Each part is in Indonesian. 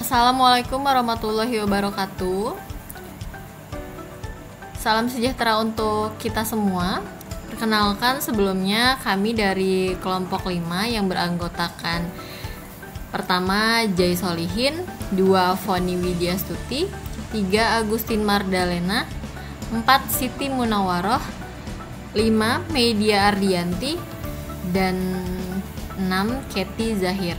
Assalamualaikum warahmatullahi wabarakatuh. Salam sejahtera untuk kita semua. Perkenalkan, sebelumnya kami dari kelompok 5 yang beranggotakan pertama Jai Solihin, 2 Foni Widyastuti, 3 Agustin Mardalena, 4 Siti Munawaroh, 5 Media Ardianti, dan 6 Keti Zahir.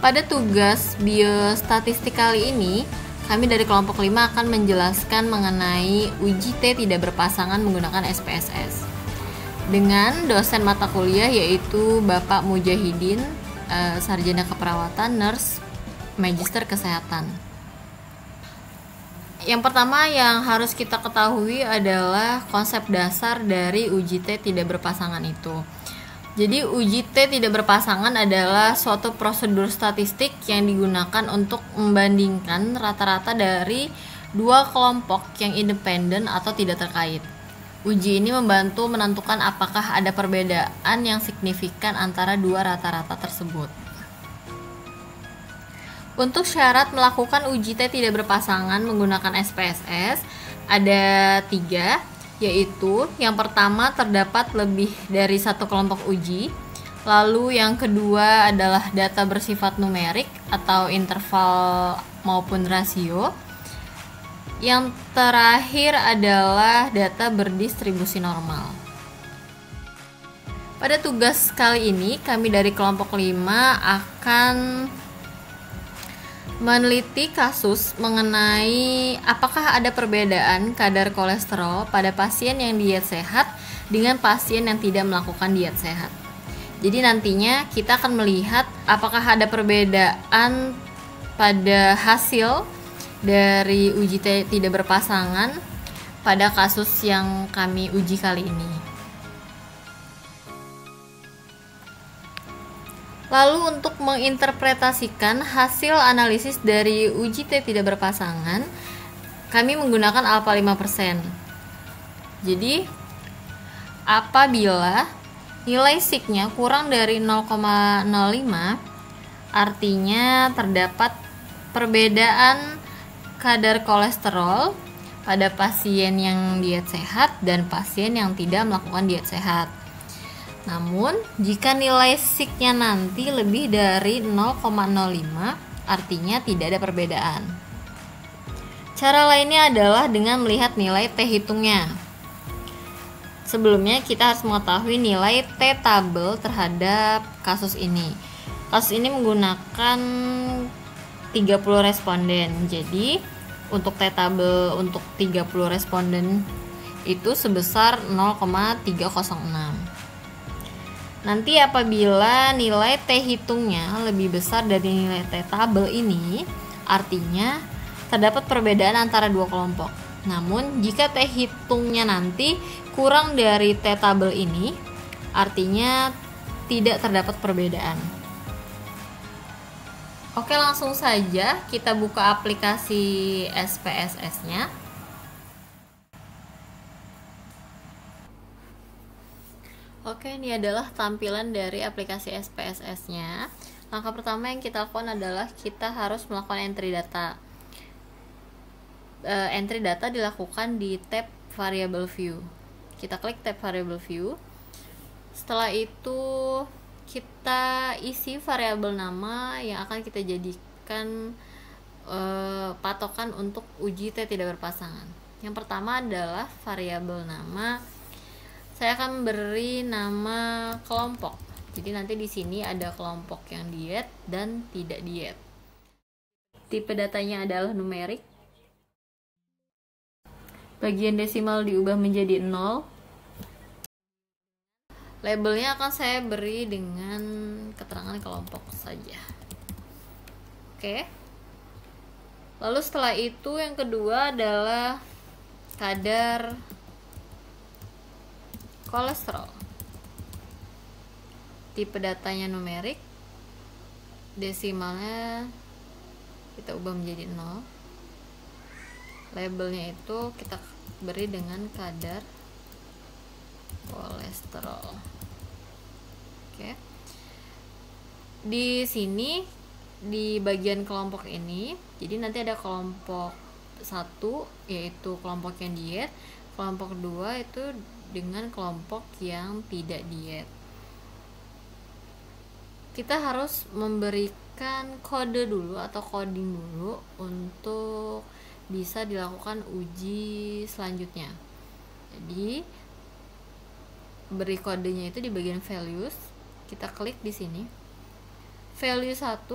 Pada tugas biostatistik kali ini, kami dari kelompok 5 akan menjelaskan mengenai uji T tidak berpasangan menggunakan SPSS dengan dosen mata kuliah yaitu Bapak Mujahidin, sarjana keperawatan, nurse, magister kesehatan. Yang pertama yang harus kita ketahui adalah konsep dasar dari uji T tidak berpasangan itu. Jadi uji T tidak berpasangan adalah suatu prosedur statistik yang digunakan untuk membandingkan rata-rata dari dua kelompok yang independen atau tidak terkait. Uji ini membantu menentukan apakah ada perbedaan yang signifikan antara dua rata-rata tersebut. Untuk syarat melakukan uji T tidak berpasangan menggunakan SPSS ada 3, yaitu yang pertama terdapat lebih dari satu kelompok uji, lalu yang kedua adalah data bersifat numerik atau interval maupun rasio, yang terakhir adalah data berdistribusi normal. Pada tugas kali ini kami dari kelompok 5 akan meneliti kasus mengenai apakah ada perbedaan kadar kolesterol pada pasien yang diet sehat dengan pasien yang tidak melakukan diet sehat. Jadi nantinya kita akan melihat apakah ada perbedaan pada hasil dari uji tidak berpasangan pada kasus yang kami uji kali ini. Lalu untuk menginterpretasikan hasil analisis dari uji T tidak berpasangan, kami menggunakan alfa 5%. Jadi, apabila nilai sigma kurang dari 0,05, artinya terdapat perbedaan kadar kolesterol pada pasien yang diet sehat dan pasien yang tidak melakukan diet sehat. Namun, jika nilai sigma nanti lebih dari 0,05, artinya tidak ada perbedaan. Cara lainnya adalah dengan melihat nilai T hitungnya. Sebelumnya, kita harus mengetahui nilai T tabel terhadap kasus ini. Kasus ini menggunakan 30 responden. Jadi, untuk T tabel untuk 30 responden itu sebesar 0,306. Nanti apabila nilai T hitungnya lebih besar dari nilai T tabel ini, artinya terdapat perbedaan antara dua kelompok. Namun jika T hitungnya nanti kurang dari T tabel ini, artinya tidak terdapat perbedaan. Oke, langsung saja kita buka aplikasi SPSS-nya. Oke, ini adalah tampilan dari aplikasi SPSS-nya. Langkah pertama yang kita lakukan adalah kita harus melakukan entry data. Entry data dilakukan di tab Variable View. Kita klik tab Variable View. Setelah itu kita isi variabel nama yang akan kita jadikan patokan untuk uji T tidak berpasangan. Yang pertama adalah variabel nama. Saya akan beri nama kelompok. Jadi nanti di sini ada kelompok yang diet dan tidak diet. Tipe datanya adalah numerik. Bagian desimal diubah menjadi 0. Labelnya akan saya beri dengan keterangan kelompok saja. Oke. Lalu setelah itu yang kedua adalah kadar kolesterol. Tipe datanya numerik. Desimalnya kita ubah menjadi 0. Labelnya itu kita beri dengan kadar kolesterol. Oke. Di sini di bagian kelompok ini. Jadi nanti ada kelompok 1 yaitu kelompok yang diet, kelompok 2 itu dengan kelompok yang tidak diet. Kita harus memberikan kode dulu atau coding dulu untuk bisa dilakukan uji selanjutnya. Jadi beri kodenya itu di bagian values. Kita klik di sini. Value 1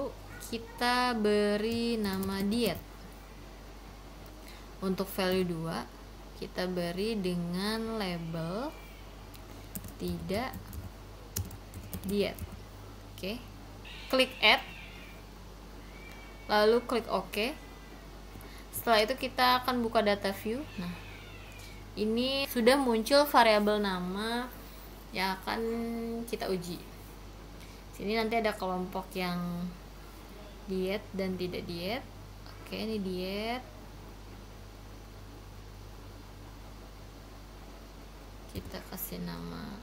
kita beri nama diet. Untuk value 2 kita beri dengan label tidak diet. Oke. Klik add. Lalu klik OK. Setelah itu kita akan buka data view. Nah, ini sudah muncul variabel nama yang akan kita uji. Sini nanti ada kelompok yang diet dan tidak diet. Oke, ini diet. Kita kasih nama,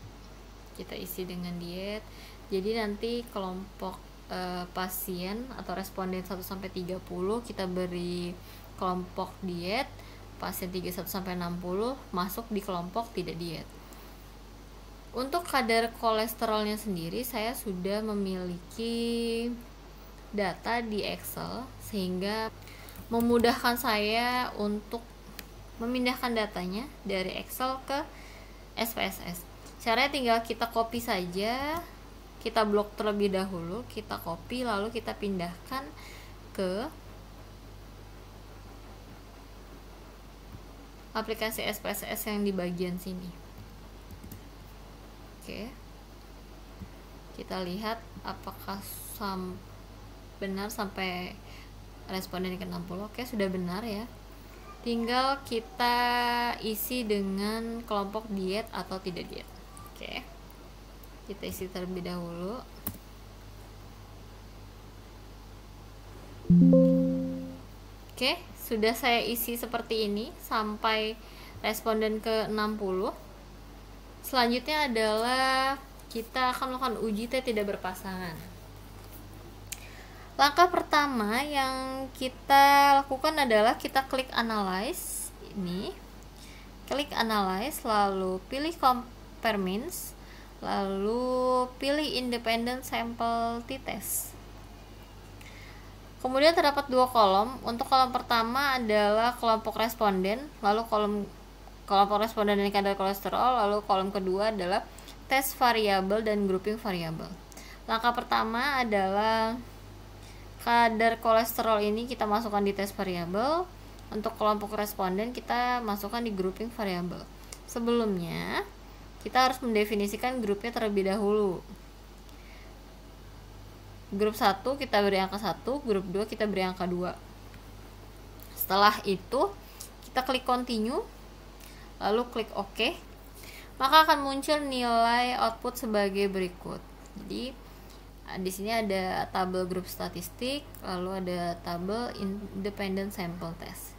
kita isi dengan diet. Jadi nanti kelompok pasien atau responden 1 sampai 30 kita beri kelompok diet, pasien 31 sampai 60 masuk di kelompok tidak diet. Untuk kadar kolesterolnya sendiri saya sudah memiliki data di Excel sehingga memudahkan saya untuk memindahkan datanya dari Excel ke SPSS. Caranya tinggal kita copy saja, kita blok terlebih dahulu, kita copy lalu kita pindahkan ke aplikasi SPSS yang di bagian sini. Oke. Kita lihat apakah benar sampai responden ke 60. Oke, sudah benar ya. Tinggal kita isi dengan kelompok diet atau tidak diet. Oke. Kita isi terlebih dahulu. Oke, sudah saya isi seperti ini sampai responden ke 60. Selanjutnya adalah kita akan melakukan uji T tidak berpasangan. Langkah pertama yang kita lakukan adalah kita klik analyze ini. Klik analyze lalu pilih compare means, lalu pilih independent sample t-test. Kemudian terdapat 2 kolom. Untuk kolom pertama adalah kelompok responden, lalu kelompok responden dan kadar kolesterol, lalu kolom kedua adalah tes variabel dan grouping variabel. Langkah pertama adalah kadar kolesterol ini kita masukkan di tes variabel. Untuk kelompok responden kita masukkan di grouping variabel. Sebelumnya kita harus mendefinisikan grupnya terlebih dahulu. Grup 1 kita beri angka 1, grup 2 kita beri angka 2. Setelah itu kita klik continue, lalu klik OK. Maka akan muncul nilai output sebagai berikut. Jadi di sini ada tabel grup statistik, lalu ada tabel independent sample test.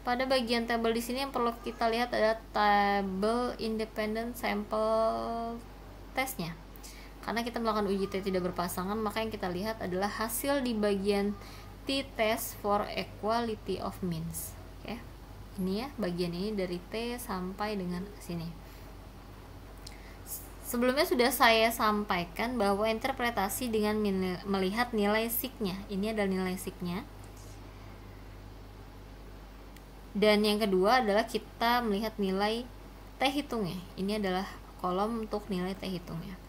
Pada bagian tabel di sini yang perlu kita lihat ada tabel independent sample testnya. Karena kita melakukan uji T tidak berpasangan, maka yang kita lihat adalah hasil di bagian t-test for equality of means. Oke. Ini ya, bagian ini dari T sampai dengan sini. Sebelumnya sudah saya sampaikan bahwa interpretasi dengan melihat nilai sig-nya. Ini adalah nilai sig-nya. Dan yang kedua adalah kita melihat nilai T hitungnya. Ini adalah kolom untuk nilai T hitungnya.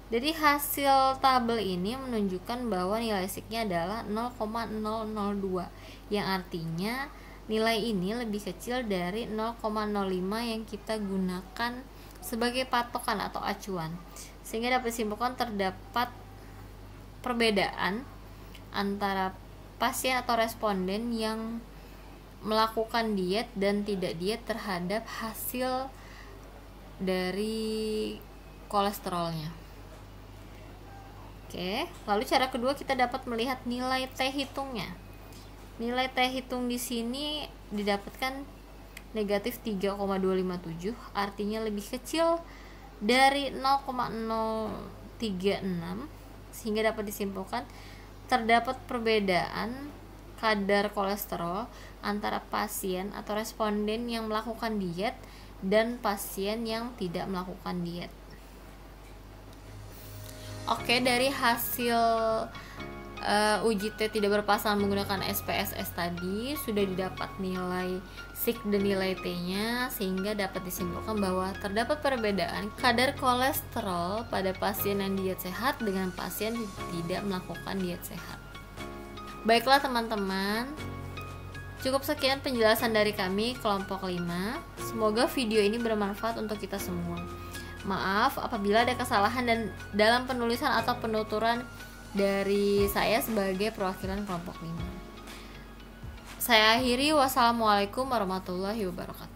Jadi hasil tabel ini menunjukkan bahwa nilai sig-nya adalah 0,002, yang artinya nilai ini lebih kecil dari 0,05 yang kita gunakan sebagai patokan atau acuan. Sehingga dapat disimpulkan terdapat perbedaan antara pasien atau responden yang melakukan diet dan tidak diet terhadap hasil dari kolesterolnya. Oke, lalu cara kedua kita dapat melihat nilai T hitungnya. Nilai T hitung di sini didapatkan negatif 3,257, artinya lebih kecil dari 0,036 sehingga dapat disimpulkan terdapat perbedaan kadar kolesterol antara pasien atau responden yang melakukan diet dan pasien yang tidak melakukan diet. Oke, dari hasil uji T tidak berpasangan menggunakan SPSS tadi sudah didapat nilai SIK dan nilai T-nya, sehingga dapat disimpulkan bahwa terdapat perbedaan kadar kolesterol pada pasien yang diet sehat dengan pasien yang tidak melakukan diet sehat. Baiklah teman-teman, cukup sekian penjelasan dari kami kelompok 5. Semoga video ini bermanfaat untuk kita semua. Maaf apabila ada kesalahan dan dalam penulisan atau penuturan dari saya sebagai perwakilan kelompok 5. Saya akhiri, wassalamualaikum warahmatullahi wabarakatuh.